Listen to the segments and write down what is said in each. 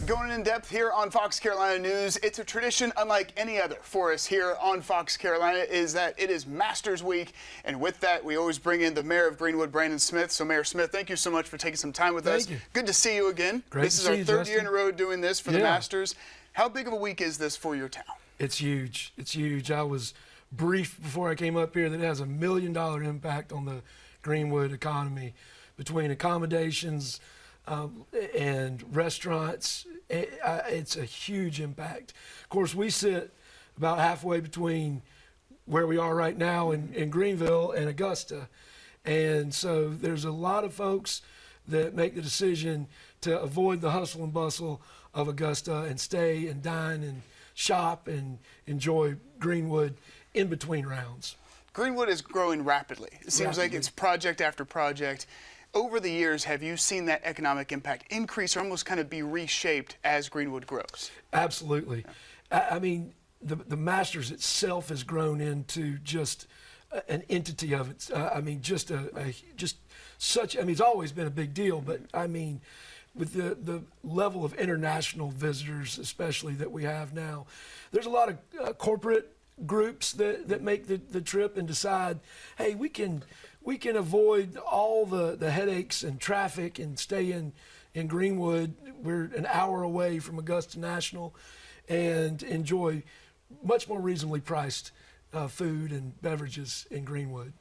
Going in depth here on Fox Carolina News, it's a tradition unlike any other for us here on Fox Carolina is that it is Masters Week, and with that, we always bring in the Mayor of Greenwood, Brandon Smith. So, Mayor Smith, thank you so much for taking some time with us. Thank you. Good to see you again. Great This to is see our you, third Justin. year in a row doing this for the Masters. How big of a week is this for your town? It's huge. It's huge. I was briefed before I came up here that it has $1 million impact on the Greenwood economy between accommodations and restaurants. It's a huge impact. Of course, we sit about halfway between where we are right now in Greenville and Augusta. And so there's a lot of folks that make the decision to avoid the hustle and bustle of Augusta and stay and dine and shop and enjoy Greenwood in between rounds. Greenwood is growing rapidly. It seems like it's project after project. Over the years, have you seen that economic impact increase or almost kind of be reshaped as Greenwood grows? Absolutely. Yeah. I mean, the Masters itself has grown into just an entity of its. I mean, just such. I mean, it's always been a big deal, but I mean, with the level of international visitors, especially that we have now, there's a lot of corporate groups that make the trip and decide, hey, we can avoid all the headaches and traffic and stay in Greenwood. We're an hour away from Augusta National and enjoy much more reasonably priced food and beverages in Greenwood.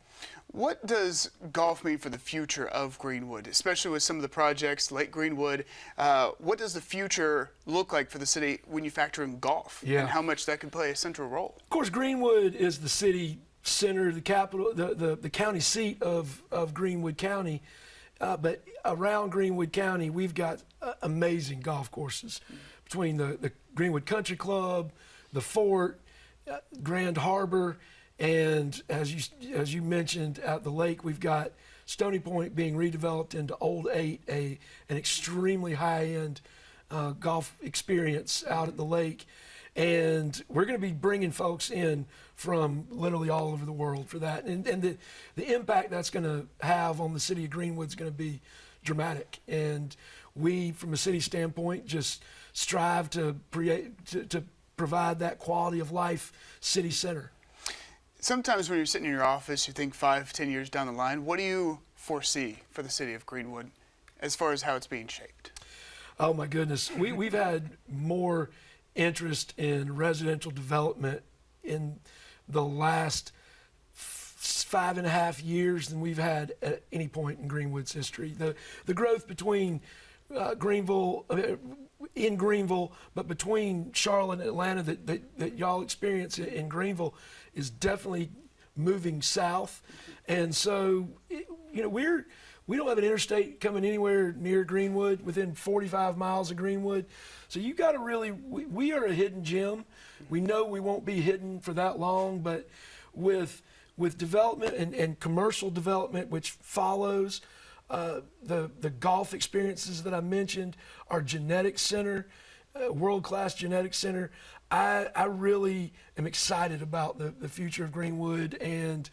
What does golf mean for the future of Greenwood, especially with some of the projects, Lake Greenwood? What does the future look like for the city when you factor in golf and how much that could play a central role? Of course, Greenwood is the city center, the capital, the county seat of Greenwood County. But around Greenwood County, we've got amazing golf courses between the Greenwood Country Club, the Fort, Grand Harbor, and as you mentioned, at the lake, we've got Stony Point being redeveloped into Old 8, an extremely high-end golf experience out at the lake. And we're going to be bringing folks in from literally all over the world for that. And the impact that's going to have on the city of Greenwood is going to be dramatic. And we, from a city standpoint, just strive to provide that quality of life city center. Sometimes when you're sitting in your office, you think 5, 10 years down the line, what do you foresee for the city of Greenwood as far as how it's being shaped? Oh my goodness. We've had more interest in residential development in the last 5.5 years than we've had at any point in Greenwood's history. The growth between Greenville, but between Charlotte and Atlanta that y'all experience in Greenville is definitely moving south. And so, we don't have an interstate coming anywhere near Greenwood, within 45 miles of Greenwood. So you got to really, we are a hidden gem. We know we won't be hidden for that long, but with development and commercial development, which follows, the golf experiences that I mentioned, our genetics center, world-class genetics center, I really am excited about the future of Greenwood and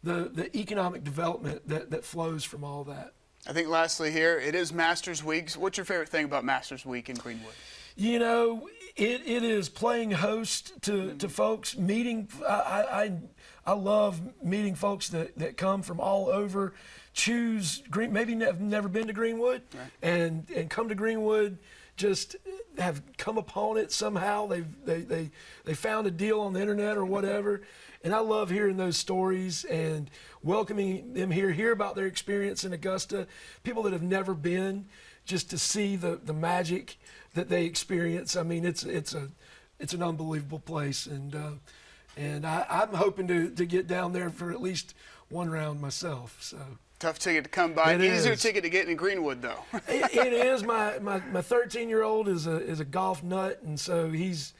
the economic development that flows from all that. I think lastly here, it is Masters Week. What's your favorite thing about Masters Week in Greenwood? You know, it is playing host to folks, meeting. I love meeting folks that come from all over, choose maybe have never been to Greenwood, and come to Greenwood, just have come upon it somehow. They found a deal on the internet or whatever. And I love hearing those stories and welcoming them here, hear about their experience in Augusta, people that have never been, just to see the magic that they experience. I mean, it's an unbelievable place, and I'm hoping to get down there for at least one round myself. So. Tough ticket to come by. Easier ticket to get in Greenwood, though. It is. My 13-year-old is a golf nut, and so he's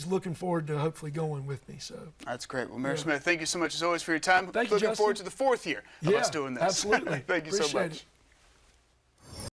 looking forward to hopefully going with me. So that's great. Well, Mayor Smith, thank you so much as always for your time. Thank you, Looking Justin. forward to the 4th year of us doing this. Absolutely. Thank you so much.